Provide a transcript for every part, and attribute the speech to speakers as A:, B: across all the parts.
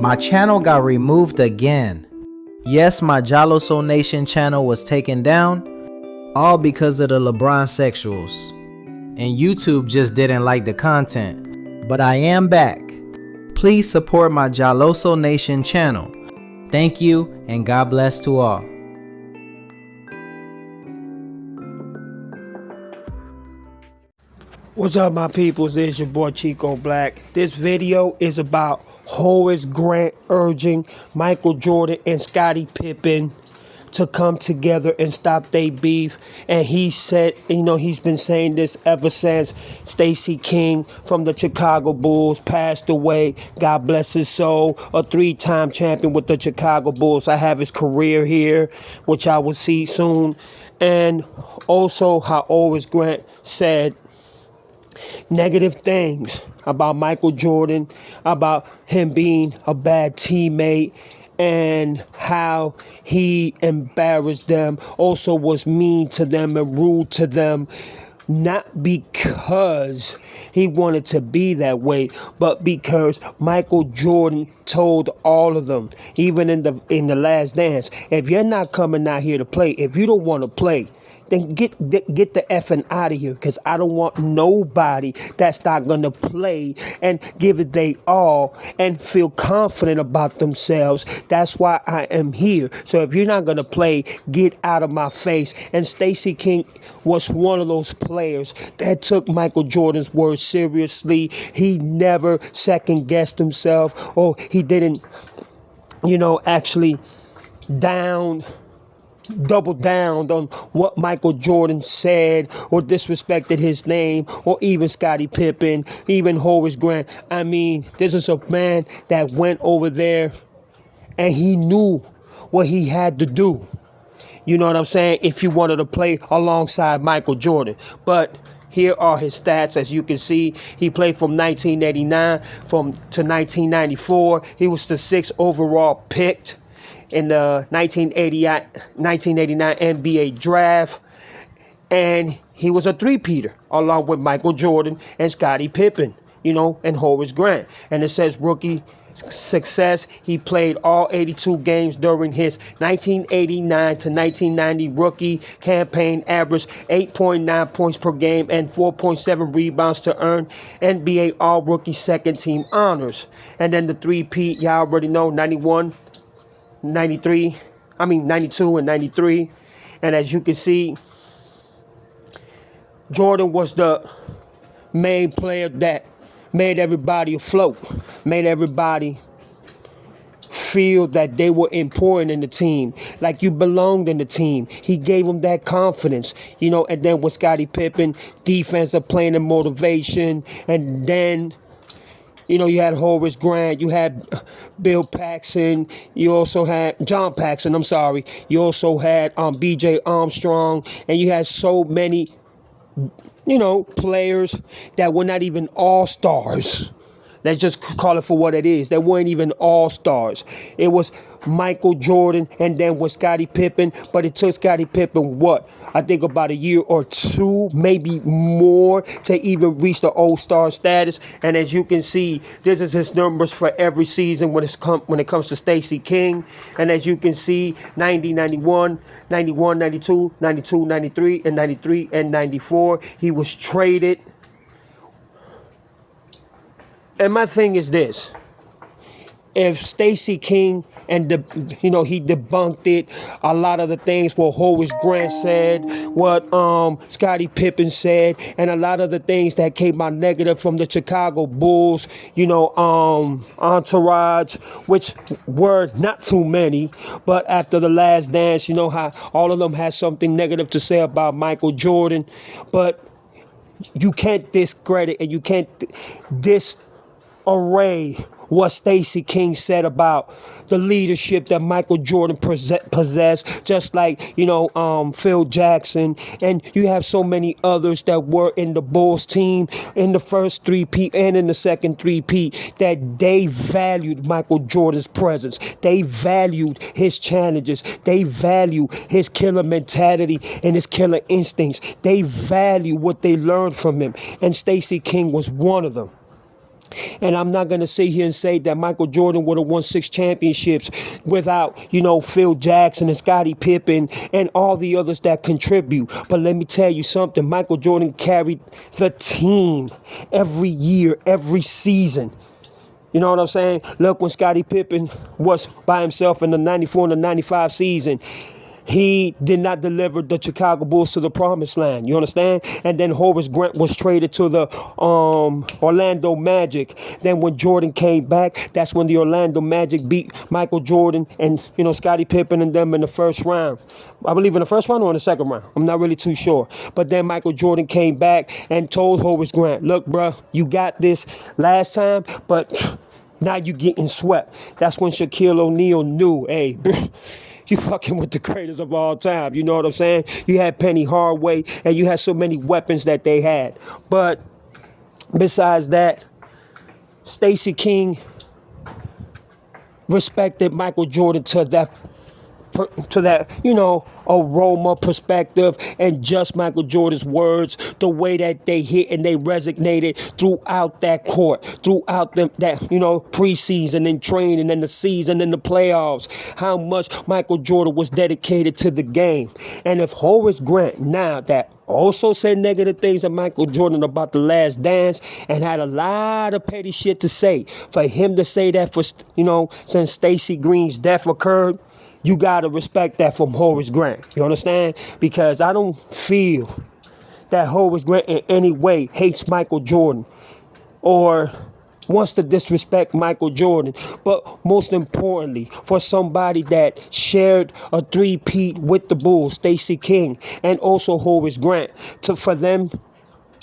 A: My channel got removed again. Yes, my Jaloso Nation channel was taken down, all because of the LeBron sexuals. And YouTube just didn't like the content. But I am back. Please support my Jaloso Nation channel. Thank you and God bless to all.
B: What's up, my peoples? This is your boy Chico Black. This video is about Horace Grant urging Michael Jordan and Scottie Pippen to come together and stop their beef. And he said, he's been saying this ever since Stacy King from the Chicago Bulls passed away. God bless his soul. A 3-time champion with the Chicago Bulls. I have his career here, which I will see soon. And also how Horace Grant said negative things about Michael Jordan, about him being a bad teammate, and how he embarrassed them, also was mean to them and rude to them, not because he wanted to be that way, but because Michael Jordan told all of them, even in the Last Dance, if you're not coming out here to play, if you don't want to play, then get the effing out of here, because I don't want nobody that's not going to play and give it they all and feel confident about themselves. That's why I am here. So if you're not going to play, get out of my face. And Stacy King was one of those players that took Michael Jordan's words seriously. He never second-guessed himself, or he didn't, actually double down on what Michael Jordan said or disrespected his name, or even Scottie Pippen, even Horace Grant. I mean, this is a man that went over there and he knew what he had to do. You know what I'm saying? If you wanted to play alongside Michael Jordan. But here are his stats. As you can see, he played from 1989 to 1994. He was the 6th overall picked in the 1989 NBA draft, and he was a three-peater along with Michael Jordan and Scottie Pippen, and Horace Grant. And it says rookie success, he played all 82 games during his 1989 to 1990 rookie campaign, averaged 8.9 points per game and 4.7 rebounds to earn NBA All-Rookie Second-Team honors. And then the three-peat, y'all already know, 92 and 93. And as you can see, Jordan was the main player that made everybody afloat, made everybody feel that they were important in the team, like you belonged in the team. He gave them that confidence, and then with Scottie Pippen, defensive playing and motivation. And then you had Horace Grant, you had Bill Paxson, you also had John Paxson, you also had B.J. Armstrong, and you had so many, players that were not even all-stars. Let's just call it for what it is. They weren't even all-stars. It was Michael Jordan and then with Scottie Pippen. But it took Scottie Pippen, I think about a year or two, maybe more, to even reach the all-star status. And as you can see, this is his numbers for every season when it comes to Stacy King. And as you can see, 90, 91, 91, 92, 92, 93, and 93, and 94. He was traded. And my thing is this: if Stacy King and he debunked it, a lot of the things what Horace Grant said, what Scottie Pippen said, and a lot of the things that came out negative from the Chicago Bulls, entourage, which were not too many, but after the Last Dance, how all of them had something negative to say about Michael Jordan. But you can't discredit and you can't disarray what Stacy King said about the leadership that Michael Jordan possessed, just like, Phil Jackson. And you have so many others that were in the Bulls team in the first three-peat and in the second three-peat, that they valued Michael Jordan's presence. They valued his challenges. They value his killer mentality and his killer instincts. They value what they learned from him. And Stacy King was one of them. And I'm not going to sit here and say that Michael Jordan would have won 6 championships without, Phil Jackson and Scottie Pippen and all the others that contribute. But let me tell you something. Michael Jordan carried the team every year, every season. You know what I'm saying? Look, when Scottie Pippen was by himself in the 94 and the 95 season, he did not deliver the Chicago Bulls to the promised land. You understand? And then Horace Grant was traded to the Orlando Magic. Then when Jordan came back, that's when the Orlando Magic beat Michael Jordan and, Scottie Pippen and them in the first round. I believe in the first round or in the second round. I'm not really too sure. But then Michael Jordan came back and told Horace Grant, look, bro, you got this last time, but now you getting swept. That's when Shaquille O'Neal knew, hey, you fucking with the greatest of all time. You know what I'm saying? You had Penny Hardaway, and you had so many weapons that they had. But besides that, Stacy King respected Michael Jordan to that, aroma perspective, and just Michael Jordan's words, the way that they hit and they resonated throughout that court, throughout that preseason and training and the season and the playoffs, how much Michael Jordan was dedicated to the game. And if Horace Grant now that also said negative things of Michael Jordan about The Last Dance and had a lot of petty shit to say, for him to say that for, since Stacey Green's death occurred, you got to respect that from Horace Grant. You understand? Because I don't feel that Horace Grant in any way hates Michael Jordan or wants to disrespect Michael Jordan. But most importantly, for somebody that shared a three-peat with the Bulls, Stacy King, and also Horace Grant, for them,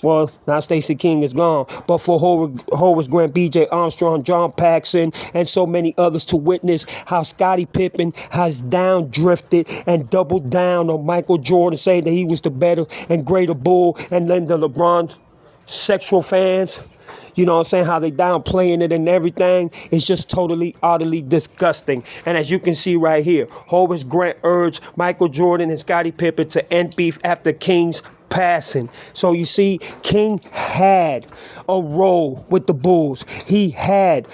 B: well, now Stacey King is gone, but for Horace Grant, B.J. Armstrong, John Paxson, and so many others to witness how Scottie Pippen has down drifted and doubled down on Michael Jordan, saying that he was the better and greater Bull, and then the LeBron sexual fans, how they downplaying it and everything. It's just totally, utterly disgusting. And as you can see right here, Horace Grant urged Michael Jordan and Scottie Pippen to end beef after King's passing. So you see, King had a role with the Bulls. He had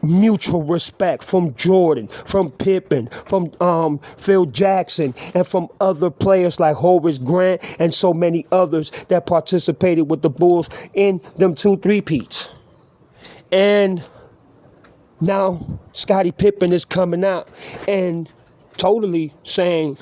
B: mutual respect from Jordan, from Pippen, from Phil Jackson, and from other players like Horace Grant and so many others that participated with the Bulls in them 2 3-peats. And now Scottie Pippen is coming out and totally saying,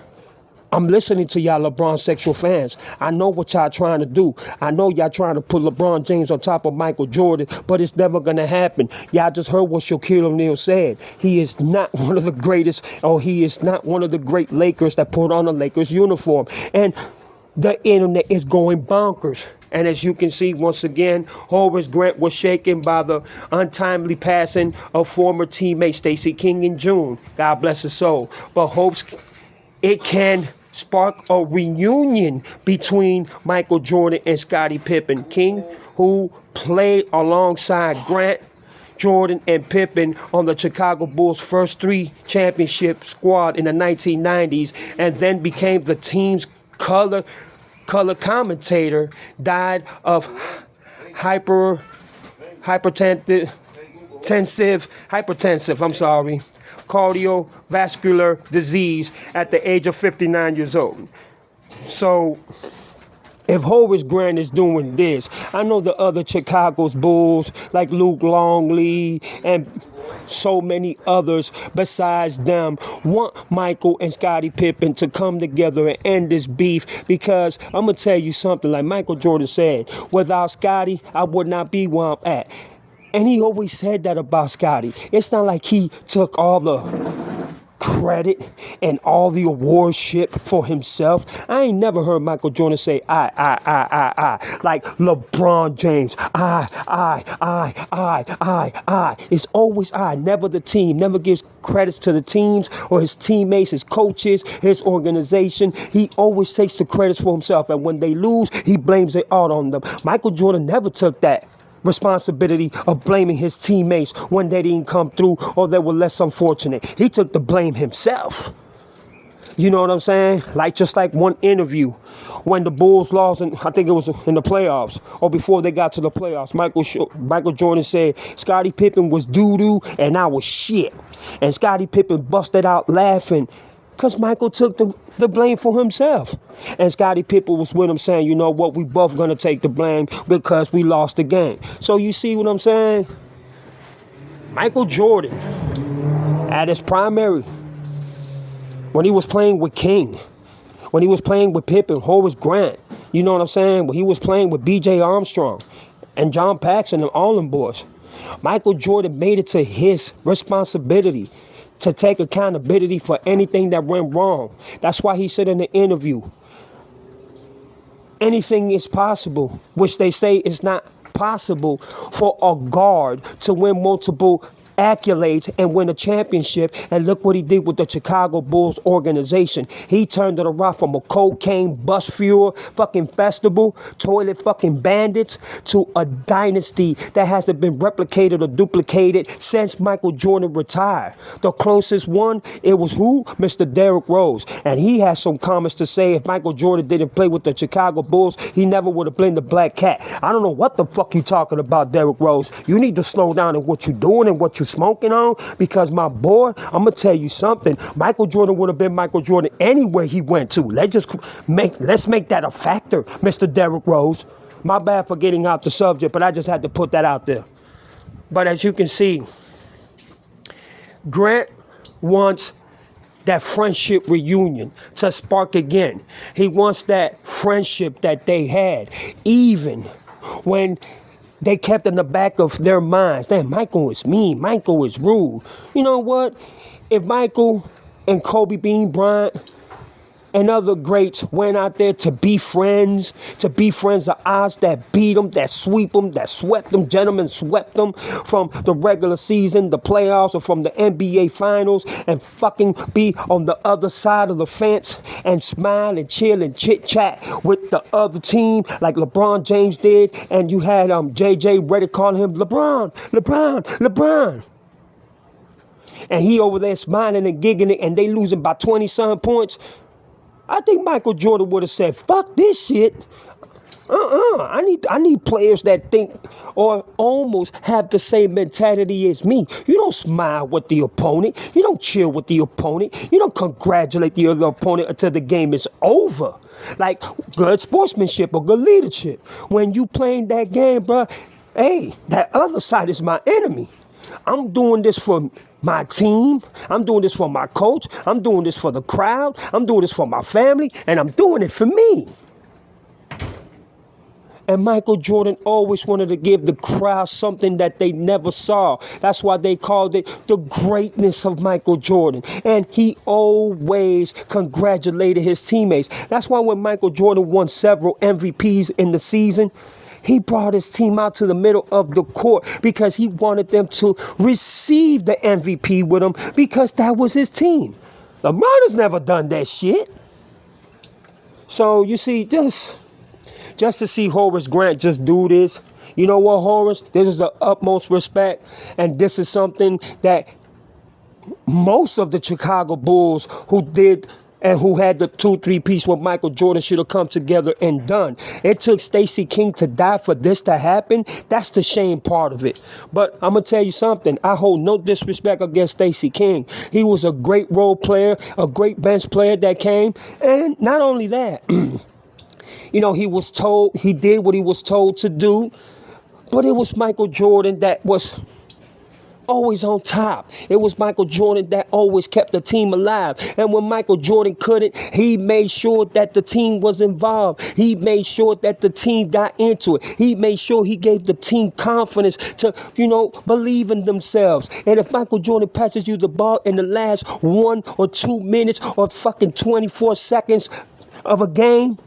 B: I'm listening to y'all LeBron sexual fans. I know what y'all trying to do. I know y'all trying to put LeBron James on top of Michael Jordan, but it's never going to happen. Y'all just heard what Shaquille O'Neal said. He is not one of the greatest, or he is not one of the great Lakers that put on a Lakers uniform. And the internet is going bonkers. And as you can see, once again, Horace Grant was shaken by the untimely passing of former teammate Stacy King in June. God bless his soul. But hopes it can spark a reunion between Michael Jordan and Scottie Pippen. King, who played alongside Grant, Jordan, and Pippen on the Chicago Bulls' first 3 championship squad in the 1990s, and then became the team's color commentator, died of cardiovascular disease at the age of 59 years old. So if Horace Grant is doing this, I know the other Chicago's Bulls like Luke Longley and so many others besides them want Michael and Scottie Pippen to come together and end this beef, because I'm going to tell you something, like Michael Jordan said, without Scottie, I would not be where I'm at. And he always said that about Scottie. It's not like he took all the credit and all the award shit for himself. I ain't never heard Michael Jordan say I. Like LeBron James. I. It's always I, never the team. Never gives credits to the teams or his teammates, his coaches, his organization. He always takes the credits for himself. And when they lose, he blames it all on them. Michael Jordan never took that responsibility of blaming his teammates when they didn't come through or they were less unfortunate. He took the blame himself. You know what I'm saying? Just like one interview when the Bulls lost, and I think it was in the playoffs or before they got to the playoffs. Michael Jordan said Scottie Pippen was doo-doo and I was shit. And Scottie Pippen busted out laughing because Michael took the blame for himself. And Scottie Pippen was with him saying, you know what, we both going to take the blame because we lost the game. So you see what I'm saying? Michael Jordan, at his primary, when he was playing with King, when he was playing with Pippen, Horace Grant, you know what I'm saying? When he was playing with B.J. Armstrong and John Paxson and all them boys, Michael Jordan made it to his responsibility to take accountability for anything that went wrong. That's why he said in the interview, anything is possible, which they say is not possible for a guard to win multiple accolades and win a championship. And look what he did with the Chicago Bulls organization. He turned it around from a cocaine bus fuel fucking festival, toilet fucking bandits, to a dynasty that hasn't been replicated or duplicated since Michael Jordan retired. The closest one, it was who? Mr. Derrick Rose. And he has some comments to say if Michael Jordan didn't play with the Chicago Bulls, he never would have been the Black Cat. I don't know what the fuck you talking about, Derrick Rose. You need to slow down in what you're doing and what you're smoking on, because my boy, I'm gonna tell you something. Michael Jordan would have been Michael Jordan anywhere he went to. Let's make that a factor, Mr. Derrick Rose. My bad for getting out the subject, but I just had to put that out there. But as you can see, Grant wants that friendship reunion to spark again. He wants that friendship that they had, even when they kept in the back of their minds, damn, Michael is mean, Michael is rude. You know what? If Michael and Kobe Bean Bryant and other greats went out there to be friends of odds that beat them, that sweep them, that swept them, gentlemen swept them from the regular season, the playoffs, or from the NBA finals, and fucking be on the other side of the fence and smile and chill and chit chat with the other team like LeBron James did, and you had JJ Redick calling him LeBron. And he over there smiling and giggling, and they losing by 20-some points. I think Michael Jordan would have said, fuck this shit. I need players that think or almost have the same mentality as me. You don't smile with the opponent. You don't chill with the opponent. You don't congratulate the other opponent until the game is over. Like good sportsmanship or good leadership. When you playing that game, bro, hey, that other side is my enemy. I'm doing this for my team. I'm doing this for my coach. I'm doing this for the crowd. I'm doing this for my family. And I'm doing it for me. And Michael Jordan always wanted to give the crowd something that they never saw. That's why they called it the greatness of Michael Jordan. And he always congratulated his teammates. That's why when Michael Jordan won several MVPs in the season, he brought his team out to the middle of the court because he wanted them to receive the MVP with him because that was his team. LeBron has never done that shit. So you see, just to see Horace Grant just do this, you know what, Horace? This is the utmost respect, and this is something that most of the Chicago Bulls who did and who had the 2-3 piece with Michael Jordan should have come together and done. It took Stacy King to die for this to happen. That's the shame part of it. But I'm going to tell you something. I hold no disrespect against Stacy King. He was a great role player, a great bench player that came. And not only that, you know, he did what he was told to do. But it was Michael Jordan that was always on top. It was Michael Jordan that always kept the team alive. And when Michael Jordan couldn't, he made sure that the team was involved. He made sure that the team got into it. He made sure he gave the team confidence to, believe in themselves. And if Michael Jordan passes you the ball in the last 1 or 2 minutes or fucking 24 seconds of a game,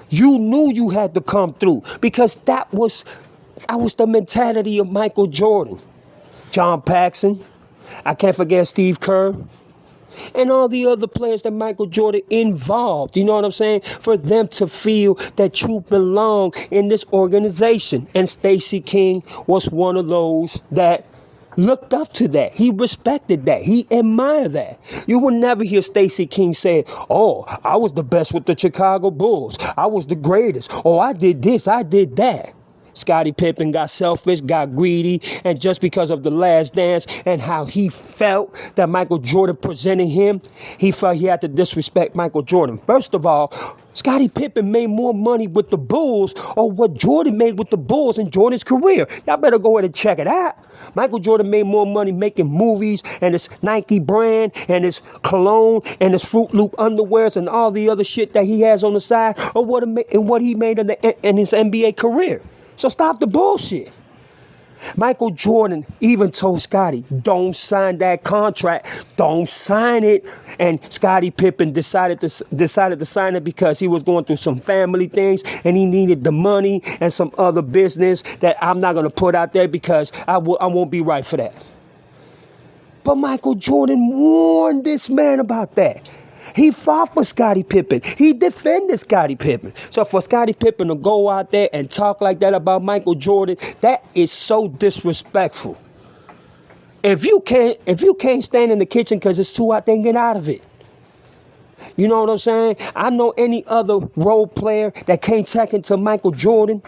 B: you knew you had to come through, because that was the mentality of Michael Jordan. John Paxson, I can't forget Steve Kerr, and all the other players that Michael Jordan involved, you know what I'm saying? For them to feel that you belong in this organization. And Stacy King was one of those that looked up to that. He respected that. He admired that. You will never hear Stacy King say, oh, I was the best with the Chicago Bulls. I was the greatest. Oh, I did this, I did that. Scottie Pippen got selfish, got greedy, and just because of the Last Dance and how he felt that Michael Jordan presented him, he felt he had to disrespect Michael Jordan. First of all, Scottie Pippen made more money with the Bulls or what Jordan made with the Bulls in Jordan's career. Y'all better go ahead and check it out. Michael Jordan made more money making movies and his Nike brand and his cologne and his Fruit Loop underwears and all the other shit that he has on the side or what he made in his NBA career. So stop the bullshit. Michael Jordan even told Scottie, don't sign that contract. Don't sign it. And Scottie Pippen decided to sign it because he was going through some family things and he needed the money and some other business that I'm not going to put out there because I won't be right for that. But Michael Jordan warned this man about that. He fought for Scottie Pippen. He defended Scottie Pippen. So for Scottie Pippen to go out there and talk like that about Michael Jordan, that is so disrespectful. If you can't stand in the kitchen because it's too hot, then get out of it. You know what I'm saying? I know any other role player that came second to Michael Jordan,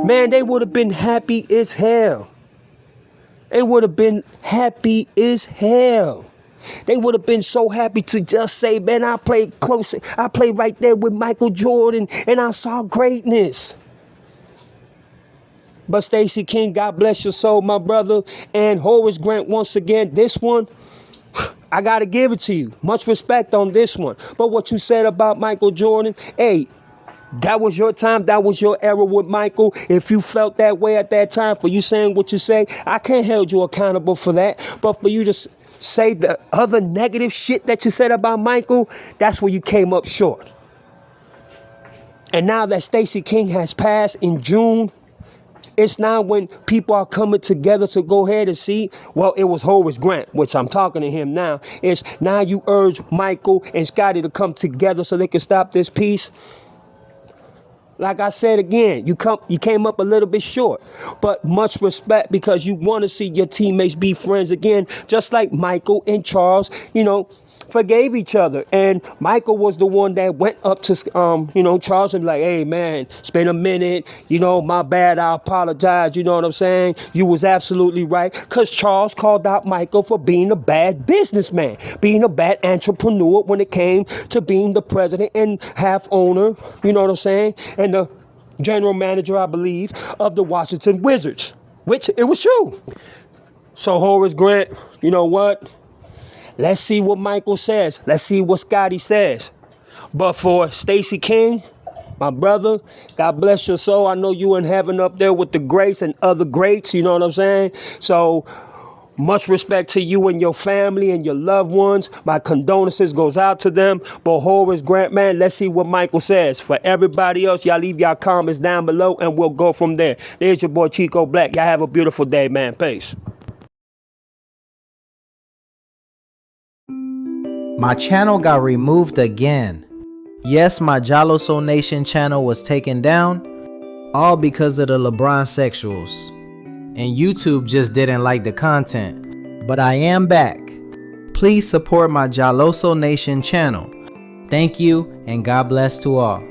B: man, they would have been happy as hell. They would have been happy as hell. They would have been so happy to just say, man, I played closer. I played right there with Michael Jordan and I saw greatness. But Stacy King, God bless your soul, my brother. And Horace Grant, once again, this one, I got to give it to you. Much respect on this one. But what you said about Michael Jordan, hey, that was your time. That was your era with Michael. If you felt that way at that time for you saying what you say, I can't hold you accountable for that. But for you to say the other negative shit that you said about Michael, that's where you came up short. And now that Stacy King has passed in June, it's now when people are coming together to go ahead and see, well, it was Horace Grant, which I'm talking to him now. It's now you urge Michael and Scottie to come together so they can stop this piece. Like I said again, you came up a little bit short, but much respect because you want to see your teammates be friends again, just like Michael and Charles, forgave each other. And Michael was the one that went up to, Charles and like, hey, man, it's been a minute. My bad. I apologize. You know what I'm saying? You was absolutely right. Because Charles called out Michael for being a bad businessman, being a bad entrepreneur when it came to being the president and half owner, you know what I'm saying? And the general manager, I believe, of the Washington Wizards, which it was true. So Horace Grant, you know what? Let's see what Michael says. Let's see what Scottie says. But for Stacy King, my brother, God bless your soul. I know you in heaven up there with the greats and other greats, you know what I'm saying? So much respect to you and your family and your loved ones. My condolences goes out to them. But Horace Grant, man, let's see what Michael says. For everybody else, y'all leave y'all comments down below and we'll go from there. There's your boy Chico Black. Y'all have a beautiful day, man. Peace.
A: My channel got removed again. Yes, my Jaloso Nation channel was taken down, all because of the LeBron sexuals. And YouTube just didn't like the content. But I am back. Please support my Jaloso Nation channel. Thank you and God bless to all.